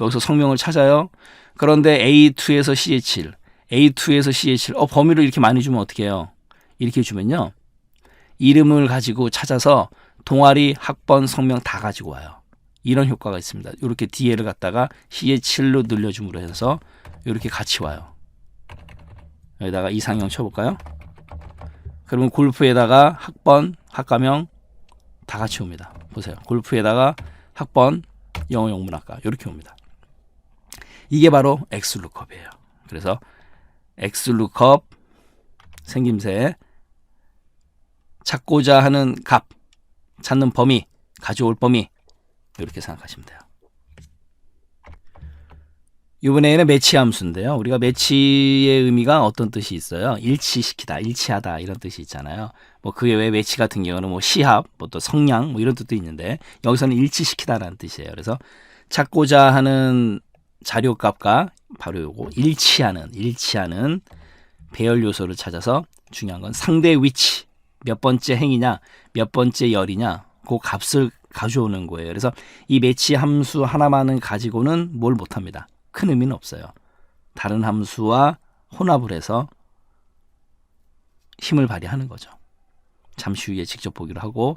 여기서 성명을 찾아요. 그런데 A2에서 C의 7, A2에서 C의 7 범위를 이렇게 많이 주면 어떻게 해요? 이렇게 주면요. 이름을 가지고 찾아서 동아리, 학번, 성명 다 가지고 와요. 이런 효과가 있습니다. 이렇게 DL을 갖다가 C의 7로 늘려줌으로 해서 이렇게 같이 와요. 여기다가 이상형 쳐볼까요? 그러면 골프에다가 학번, 학과명 다 같이 옵니다. 보세요. 골프에다가 학번, 영어 영문학과 이렇게 옵니다. 이게 바로 X루컵이에요. 그래서 X루컵 생김새 찾고자 하는 값, 찾는 범위, 가져올 범위 이렇게 생각하시면 돼요. 이번에는 매치 함수인데요. 우리가 매치의 의미가 어떤 뜻이 있어요? 일치시키다, 일치하다 이런 뜻이 있잖아요. 뭐 그게 왜 매치 같은 경우는 뭐 시합, 뭐 또 성량 뭐 이런 뜻도 있는데 여기서는 일치시키다라는 뜻이에요. 그래서 찾고자 하는 자료값과 바로 요거 일치하는 배열 요소를 찾아서 중요한 건 상대 위치, 몇 번째 행이냐, 몇 번째 열이냐, 그 값을 가져오는 거예요. 그래서 이 매치 함수 하나만은 가지고는 뭘 못합니다. 큰 의미는 없어요. 다른 함수와 혼합을 해서 힘을 발휘하는 거죠. 잠시 후에 직접 보기로 하고,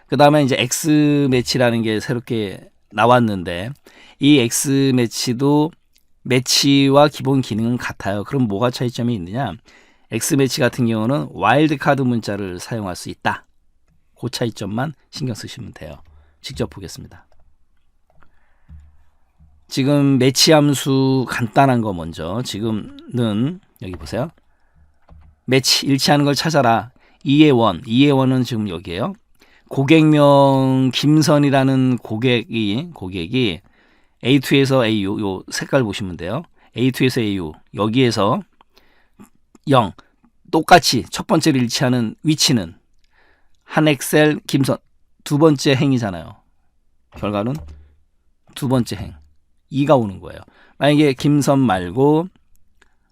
그 다음에 이제 X 매치라는 게 새롭게 나왔는데 이 X 매치도 매치와 기본 기능은 같아요. 그럼 뭐가 차이점이 있느냐? X 매치 같은 경우는 와일드 카드 문자를 사용할 수 있다. 그 차이점만 신경 쓰시면 돼요. 직접 보겠습니다. 지금 매치 함수 간단한 거 먼저. 지금은 여기 보세요. 매치 일치하는 걸 찾아라. 2의 원. 2의 원은 지금 여기에요. 고객명 김선이라는 고객이 A2에서 AU 요 색깔 보시면 돼요. A2에서 AU 여기에서 0 똑같이 첫 번째로 일치하는 위치는 한엑셀 김선 두 번째 행이잖아요. 결과는 두 번째 행 2가 오는 거예요. 만약에 김선 말고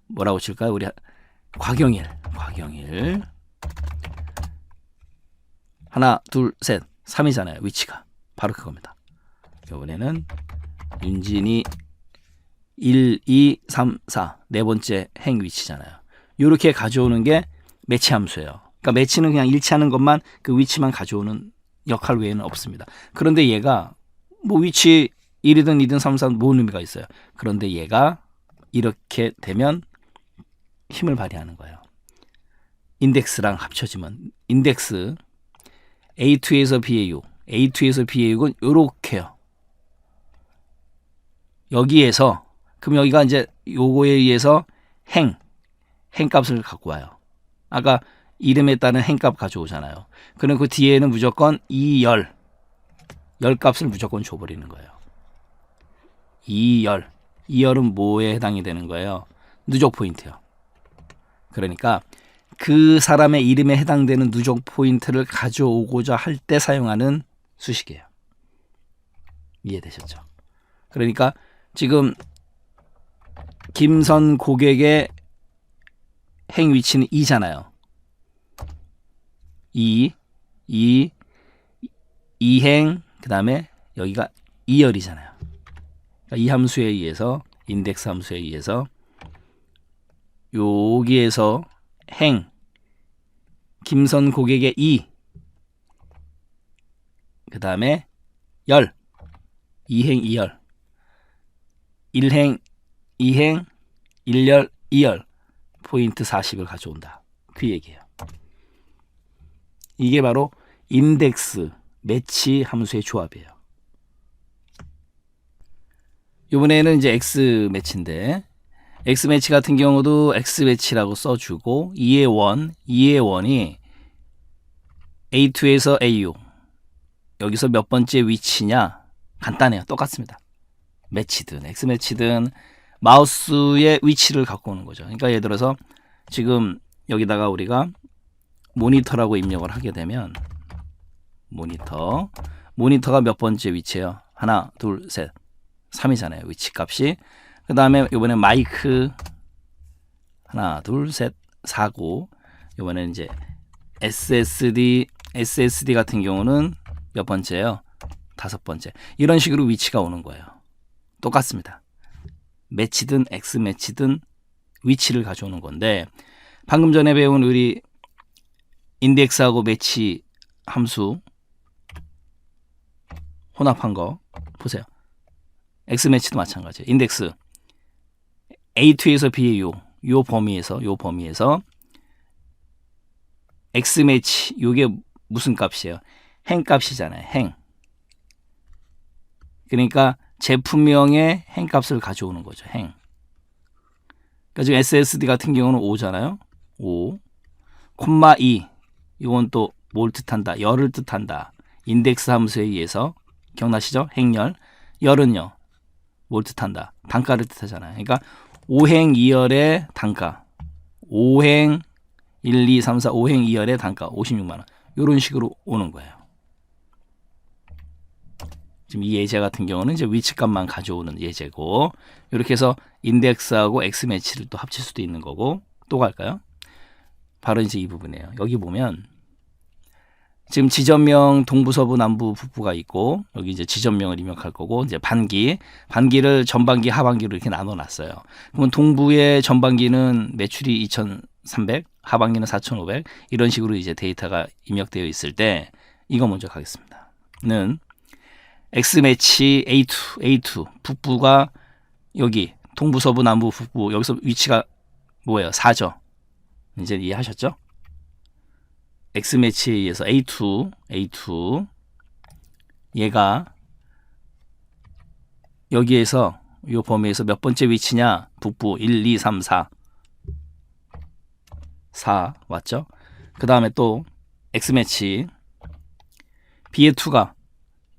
뭐라고 칠까요? 우리 곽영일 하나 둘 셋 3이잖아요. 위치가 바로 그겁니다. 이번에는 윤진이 1, 2, 3, 4 네 번째 행 위치잖아요. 이렇게 가져오는 게 매치 함수예요. 그러니까 매치는 그냥 일치하는 것만 그 위치만 가져오는 역할 외에는 없습니다. 그런데 얘가 뭐 위치 1이든 2든 3, 4 뭔 의미가 있어요. 그런데 얘가 이렇게 되면 힘을 발휘하는 거예요. 인덱스랑 합쳐지면 인덱스 A2에서 BAU A2에서 BAU는 이렇게요. 여기에서 그럼 여기가 이제 요거에 의해서 행 값을 갖고 와요. 아까 이름에 따른 행 값 가져오잖아요. 그럼 그 뒤에는 무조건 2열 값을 무조건 줘버리는 거예요. 2열은 뭐에 해당이 되는 거예요? 누적 포인트요. 그러니까 그 사람의 이름에 해당되는 누적 포인트를 가져오고자 할 때 사용하는 수식이에요. 이해되셨죠? 그러니까 지금 김선 고객의 행 위치는 2잖아요. 2행 그 다음에 여기가 2열이잖아요. 그러니까 이 함수에 의해서 인덱스 함수에 의해서 여기에서 행 김선 고객의 2 그 다음에 열 2행 2열 1행 2행 1열 2열 포인트 40을 가져온다. 그 얘기예요. 이게 바로 인덱스 매치 함수의 조합이에요. 이번에는 이제 X 매치인데 X 매치 같은 경우도 X 매치라고 써주고 2의 1이 A2에서 AU 여기서 몇 번째 위치냐 간단해요. 똑같습니다. 매치든 X 매치든 마우스의 위치를 갖고 오는 거죠. 그러니까 예를 들어서 지금 여기다가 우리가 모니터라고 입력을 하게 되면 모니터가 몇 번째 위치예요? 하나, 둘, 셋, 3이잖아요. 위치 값이. 그 다음에 이번에 마이크 하나, 둘, 셋, 4고 이번에 이제 SSD 같은 경우는 몇 번째예요? 5번째. 이런 식으로 위치가 오는 거예요. 똑같습니다. 매치든 X 매치든 위치를 가져오는 건데 방금 전에 배운 우리 인덱스하고 매치 함수 혼합한 거 보세요. X 매치도 마찬가지예요. 인덱스 A2에서 BAU 요 범위에서 X 매치 요게 무슨 값이에요? 행 값이잖아요. 행. 그러니까 제품명의 행 값을 가져오는 거죠. 행. 그러니까 지금 SSD 같은 경우는 5잖아요. 5, 콤마 2. 이건 또 뭘 뜻한다? 열을 뜻한다. 인덱스 함수에 의해서 기억나시죠? 행열. 열은요. 뭘 뜻한다? 단가를 뜻하잖아요. 그러니까 5행 2열의 단가. 5행 1, 2, 3, 4, 5행 2열의 단가 56만 원. 이런 식으로 오는 거예요. 지금 이 예제 같은 경우는 이제 위치값만 가져오는 예제고 이렇게 해서 인덱스하고 X 매치를 또 합칠 수도 있는 거고 또 갈까요? 바로 이제 이 부분이에요. 여기 보면 지금 지점명 동부, 서부, 남부, 북부가 있고 여기 이제 지점명을 입력할 거고 이제 반기를 전반기, 하반기로 이렇게 나눠 놨어요. 그러면 동부의 전반기는 매출이 2,300, 하반기는 4,500 이런 식으로 이제 데이터가 입력되어 있을 때 이거 먼저 가겠습니다. 는 X 매치 A2 북부가 여기 동부, 서부, 남부, 북부 여기서 위치가 뭐예요? 4죠. 이제 이해하셨죠? X 매치에 의해서 A2 얘가 여기에서 이 범위에서 몇 번째 위치냐? 북부 1, 2, 3, 4. 4 왔죠? 그 다음에 또 X매치 B의 2가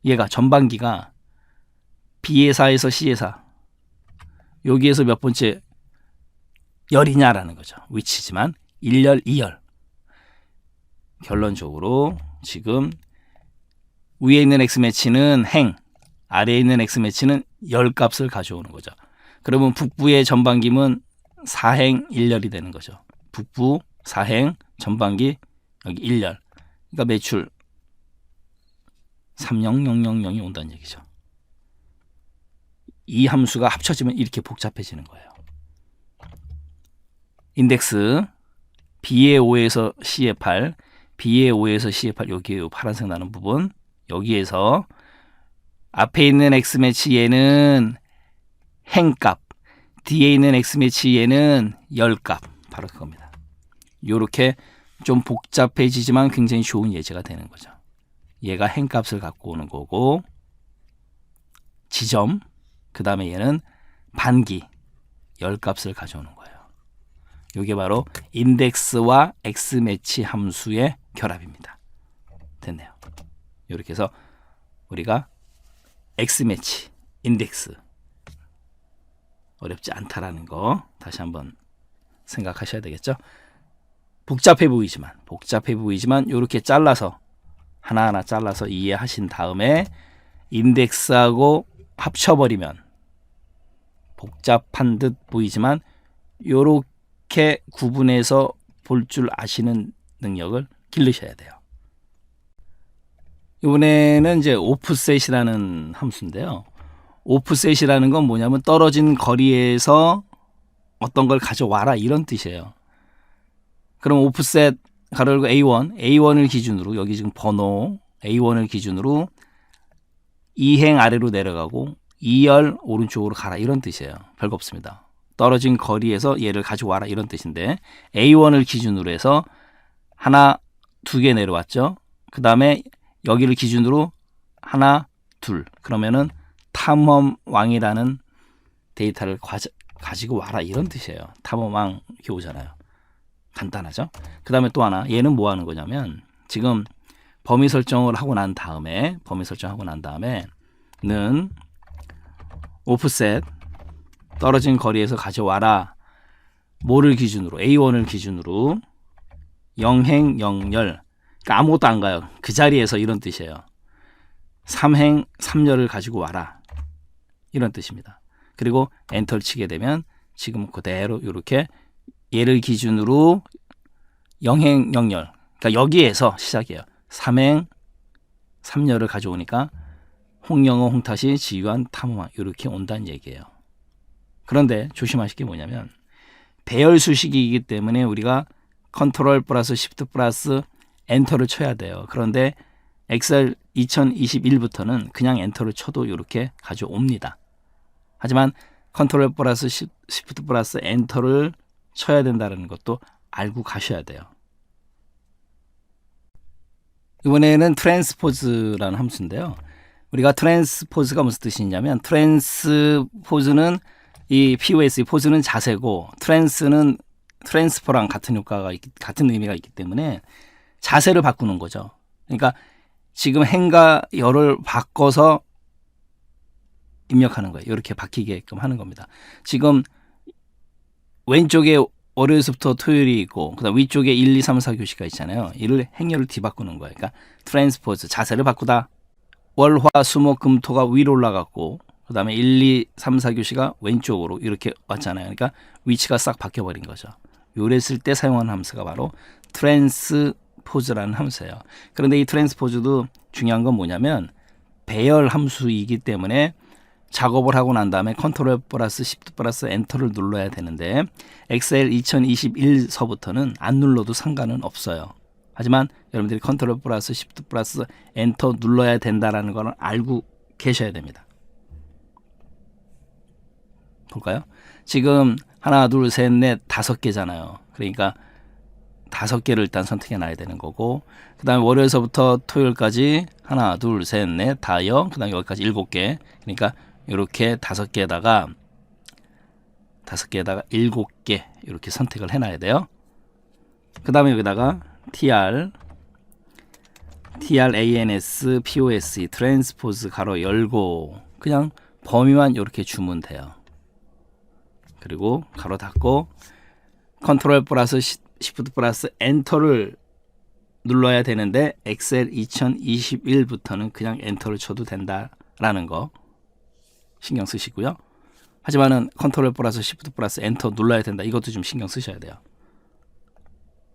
얘가 전반기가 B의 4에서 C의 4 여기에서 몇 번째 열이냐라는 거죠. 위치지만 1열, 2열. 결론적으로 지금 위에 있는 X매치는 행, 아래에 있는 X매치는 열 값을 가져오는 거죠. 그러면 북부의 전반기면 4행 1열이 되는 거죠. 북부 4행 전반기 여기 1열. 그러니까 매출 30000이 온다는 얘기죠. 이 함수가 합쳐지면 이렇게 복잡해지는 거예요. 인덱스 B의 5에서 C의 8, B의 5에서 C의 8 여기에 파란색 나는 부분 여기에서 앞에 있는 X매치 얘는 행값, 뒤에 있는 X매치 얘는 열값 바로 그겁니다. 이렇게 좀 복잡해지지만 굉장히 좋은 예제가 되는 거죠. 얘가 행값을 갖고 오는 거고 지점 그 다음에 얘는 반기 열값을 가져오는 거예요. 이게 바로 인덱스와 X매치 함수의 결합입니다. 됐네요. 이렇게 해서 우리가 X매치, 인덱스 어렵지 않다라는 거 다시 한번 생각하셔야 되겠죠. 복잡해 보이지만 이렇게 잘라서 하나하나 잘라서 이해하신 다음에 인덱스하고 합쳐버리면 복잡한 듯 보이지만 이렇게 구분해서 볼 줄 아시는 능력을 기르셔야 돼요. 이번에는 이제 오프셋이라는 함수인데요. 오프셋이라는 건 뭐냐면 떨어진 거리에서 어떤 걸 가져와라 이런 뜻이에요. 그럼 오프셋 가로 열고 A1을 기준으로 여기 지금 번호 A1을 기준으로 2행 아래로 내려가고 2열 오른쪽으로 가라 이런 뜻이에요. 별거 없습니다. 떨어진 거리에서 얘를 가져와라 이런 뜻인데 A1을 기준으로 해서 하나, 두 개 내려왔죠. 그 다음에 여기를 기준으로 하나, 둘 그러면은 탐험왕이라는 데이터를 가지고 와라 이런 뜻이에요. 탐험왕 이렇게 오잖아요. 간단하죠. 그 다음에 또 하나 얘는 뭐 하는 거냐면 지금 범위 설정을 하고 난 다음에 는 오프셋 떨어진 거리에서 가져와라 뭐를 기준으로 A1을 기준으로 0행 0열 그러니까 아무것도 안 가요. 그 자리에서 이런 뜻이에요. 3행 3열을 가지고 와라 이런 뜻입니다. 그리고 엔터를 치게 되면 지금 그대로 이렇게 얘를 기준으로 0행 0열 그러니까 여기에서 시작이에요. 3행 3열을 가져오니까 홍영어 홍타시 지유한 탐험왕 이렇게 온다는 얘기예요. 그런데 조심하실 게 뭐냐면 배열 수식이기 때문에 우리가 컨트롤 플러스 시프트 플러스 엔터를 쳐야 돼요. 그런데 엑셀 2021부터는 그냥 엔터를 쳐도 이렇게 가져옵니다. 하지만 컨트롤 플러스 시프트 플러스 엔터를 쳐야 된다는 것도 알고 가셔야 돼요. 이번에는 트랜스포즈라는 함수인데요. 우리가 트랜스포즈가 무슨 뜻이냐면 트랜스포즈는 이 POS 포즈는 자세고 트랜스는 트랜스퍼랑 같은 같은 의미가 있기 때문에 자세를 바꾸는 거죠. 그러니까 지금 행과 열을 바꿔서 입력하는 거예요. 이렇게 바뀌게끔 하는 겁니다. 지금 왼쪽에 월요일부터 토요일이 있고 그다음 위쪽에 1, 2, 3, 4 교시가 있잖아요. 이를 행렬을 뒤바꾸는 거예요. 그러니까 트랜스포즈 자세를 바꾸다. 월, 화, 수, 목, 금, 토가 위로 올라갔고 그 다음에 1, 2, 3, 4 교시가 왼쪽으로 이렇게 왔잖아요. 그러니까 위치가 싹 바뀌어버린 거죠. 요랬을 때 사용하는 함수가 바로 트랜스포즈라는 함수예요. 그런데 이 트랜스포즈도 중요한 건 뭐냐면 배열 함수이기 때문에 작업을 하고 난 다음에 컨트롤 플러스 시프트 플러스 엔터를 눌러야 되는데 엑셀 2021서부터는 안 눌러도 상관은 없어요. 하지만 여러분들이 컨트롤 플러스 시프트 플러스 엔터 눌러야 된다라는 걸 알고 계셔야 됩니다. 볼까요? 지금 하나, 둘, 셋, 넷, 5개잖아요. 그러니까 5개를 일단 선택해 놔야 되는 거고 그 다음에 월요일서부터 토요일까지 하나, 둘, 셋, 넷, 다여 그 다음에 여기까지 7개 그러니까 이렇게 5개에다가 7개 이렇게 선택을 해놔야 돼요. 그 다음에 여기다가 trans pose 트랜스포즈 가로 열고 그냥 범위만 이렇게 주면 돼요. 그리고 가로 닫고 컨트롤 플러스 시프트 플러스 엔터를 눌러야 되는데 엑셀 2021부터는 그냥 엔터를 쳐도 된다라는 거 신경 쓰시고요. 하지만은 컨트롤 플러스 시프트 플러스 엔터 눌러야 된다. 이것도 좀 신경 쓰셔야 돼요.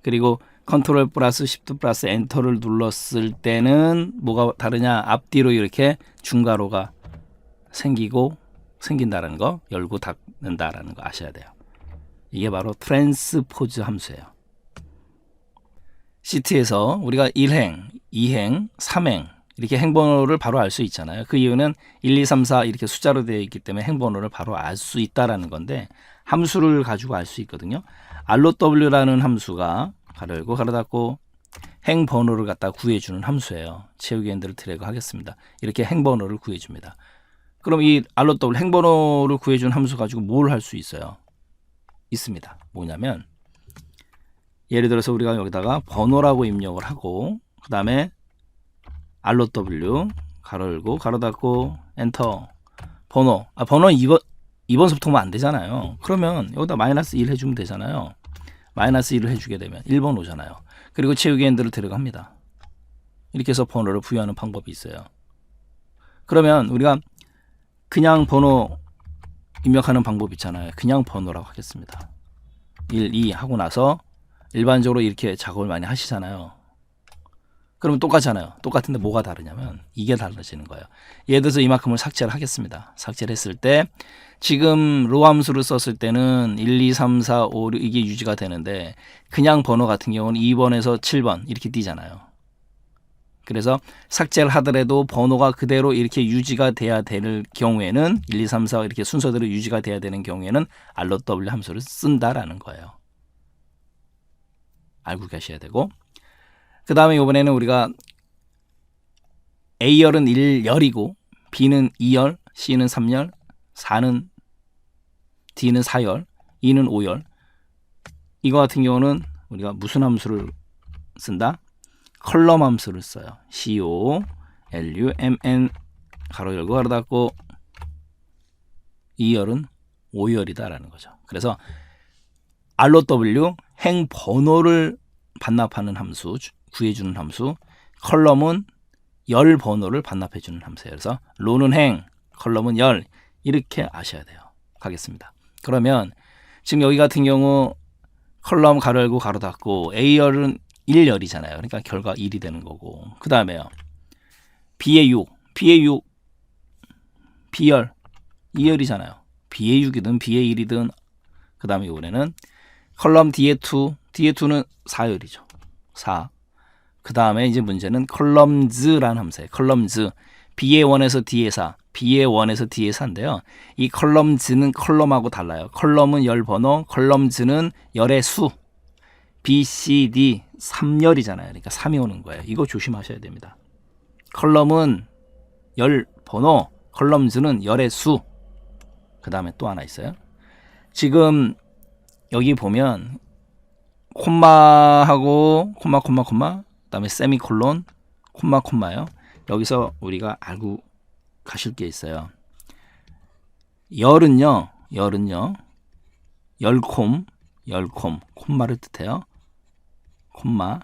그리고 컨트롤 플러스 시프트 플러스 엔터를 눌렀을 때는 뭐가 다르냐? 앞뒤로 이렇게 중괄호가 생긴다는 거, 열고 닫는다라는 거 아셔야 돼요. 이게 바로 트랜스포즈 함수예요. 시트에서 우리가 1행, 2행, 3행 이렇게 행번호를 바로 알 수 있잖아요. 그 이유는 1, 2, 3, 4 이렇게 숫자로 되어 있기 때문에 행번호를 바로 알 수 있다라는 건데 함수를 가지고 알 수 있거든요. ROW라는 함수가 가로 열고 가로 닫고 행번호를 갖다 구해주는 함수예요. 채우기 핸들을 드래그 하겠습니다. 이렇게 행번호를 구해줍니다. 그럼 이 ROW 행번호를 구해주는 함수 가지고 뭘 할 수 있어요? 있습니다. 뭐냐면 예를 들어서 우리가 여기다가 번호라고 입력을 하고 그 다음에 ROW 가로 열고 가로 닫고 엔터 번호 번호는 2번서부터 오면 안 되잖아요. 그러면 여기다 마이너스 1 해주면 되잖아요. 마이너스 1을 해주게 되면 1번 오잖아요. 그리고 채우기 핸들을 들어갑니다. 이렇게 해서 번호를 부여하는 방법이 있어요. 그러면 우리가 그냥 번호 입력하는 방법 있잖아요. 그냥 번호라고 하겠습니다. 1, 2 하고 나서 일반적으로 이렇게 작업을 많이 하시잖아요. 그러면 똑같잖아요. 똑같은데 뭐가 다르냐면 이게 달라지는 거예요. 예를 들어서 이만큼을 삭제를 하겠습니다. 삭제를 했을 때 지금 로 함수를 썼을 때는 1, 2, 3, 4, 5, 6 이게 유지가 되는데 그냥 번호 같은 경우는 2번에서 7번 이렇게 띄잖아요. 그래서 삭제를 하더라도 번호가 그대로 이렇게 유지가 돼야 될 경우에는 1, 2, 3, 4 이렇게 순서대로 유지가 돼야 되는 경우에는 ROW 함수를 쓴다라는 거예요. 알고 계셔야 되고 그 다음에 이번에는 우리가 A열은 1열이고 B는 2열, C는 3열, 4는 D는 4열, E는 5열 이거 같은 경우는 우리가 무슨 함수를 쓴다? 컬럼 함수를 써요. COLUMN 가로 열고 가로 닫고 2열은 5열이다라는 거죠. 그래서 ROW 행 번호를 반납하는 함수, 구해주는 함수, 컬럼은 열 번호를 반납해주는 함수예요. 그래서 로는 행, 컬럼은 열 이렇게 아셔야 돼요. 가겠습니다. 그러면 지금 여기 같은 경우 컬럼 가로 열고 가로 닫고 A열은 1열이잖아요. 그러니까 결과 1이 되는 거고 그 다음에요. B의 6, B열 2열이잖아요. B의 6이든 B의 1이든 그 다음에 이번에는 컬럼 D의 2는 4열이죠. 4. 그 다음에 이제 문제는 컬럼즈라는 함수예요. 컬럼즈. B의 1에서 D의 4. B의 1에서 D의 4인데요. 이 컬럼즈는 컬럼하고 달라요. 컬럼은 열 번호, 컬럼즈는 열의 수. B, C, D 3열이잖아요. 그러니까 3이 오는 거예요. 이거 조심하셔야 됩니다. 컬럼은 열 번호, 컬럼즈는 열의 수. 그 다음에 또 하나 있어요. 지금 여기 보면 콤마하고 콤마 그다음에 세미콜론 콤마예요. 여기서 우리가 알고 가실 게 있어요. 열은요 열콤 콤마를 뜻해요. 콤마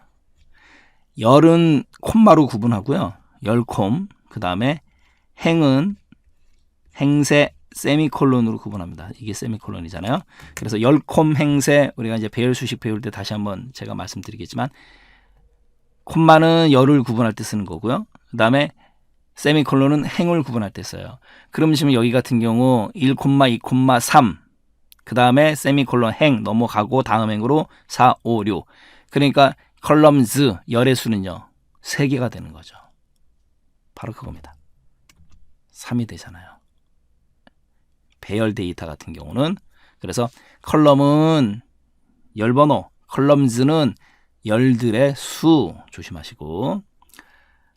열은 콤마로 구분하고요. 열콤 그다음에 행은 행세 세미콜론으로 구분합니다. 이게 세미콜론이잖아요. 그래서 열콤 행세 우리가 이제 배열 수식 배울 때 다시 한번 제가 말씀드리겠지만 콤마는 열을 구분할 때 쓰는 거고요. 그 다음에 세미콜론은 행을 구분할 때 써요. 그럼 지금 여기 같은 경우 1, 2, 3 그 다음에 세미콜론 행 넘어가고 다음 행으로 4, 5, 6 그러니까 컬럼즈 열의 수는요 3개가 되는 거죠. 바로 그겁니다. 3이 되잖아요. 배열 데이터 같은 경우는 그래서 컬럼은 열번호, 컬럼즈는 열들의 수 조심하시고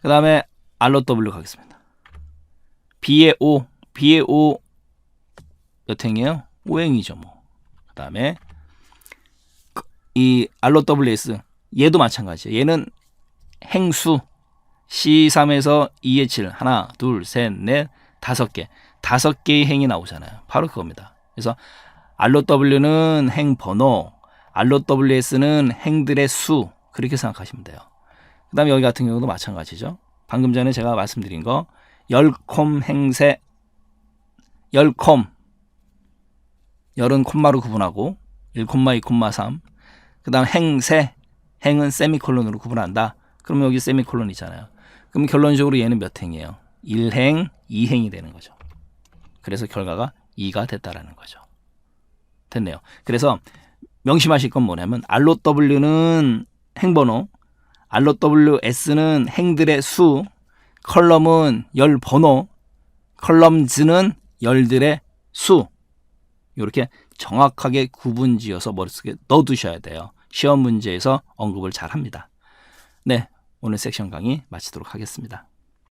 그 다음에 ROW 가겠습니다. B의 5, B의 O 몇 행이에요? O행이죠 뭐. 그 다음에 이 ROWS 얘도 마찬가지예요. 얘는 행수 C3에서 2의 7 하나 둘 셋 넷 다섯 개, 5개의 행이 나오잖아요. 바로 그겁니다. 그래서 ROW는 행 번호, ROWS는 행들의 수, 그렇게 생각하시면 돼요. 그 다음에 여기 같은 경우도 마찬가지죠. 방금 전에 제가 말씀드린 거 열콤 행세, 열콤, 열은 콤마로 구분하고 1, 2, 3. 그 다음 행세, 행은 세미콜론으로 구분한다. 그러면 여기 세미콜론이잖아요. 그럼 결론적으로 얘는 몇 행이에요? 1행, 2행이 되는 거죠. 그래서 결과가 2가 됐다라는 거죠. 됐네요. 그래서 명심하실 건 뭐냐면 ROW는 행번호, ROWS는 행들의 수, 컬럼은 열 번호, 컬럼즈는 열들의 수. 이렇게 정확하게 구분지어서 머릿속에 넣어두셔야 돼요. 시험 문제에서 언급을 잘 합니다. 네, 오늘 섹션 강의 마치도록 하겠습니다.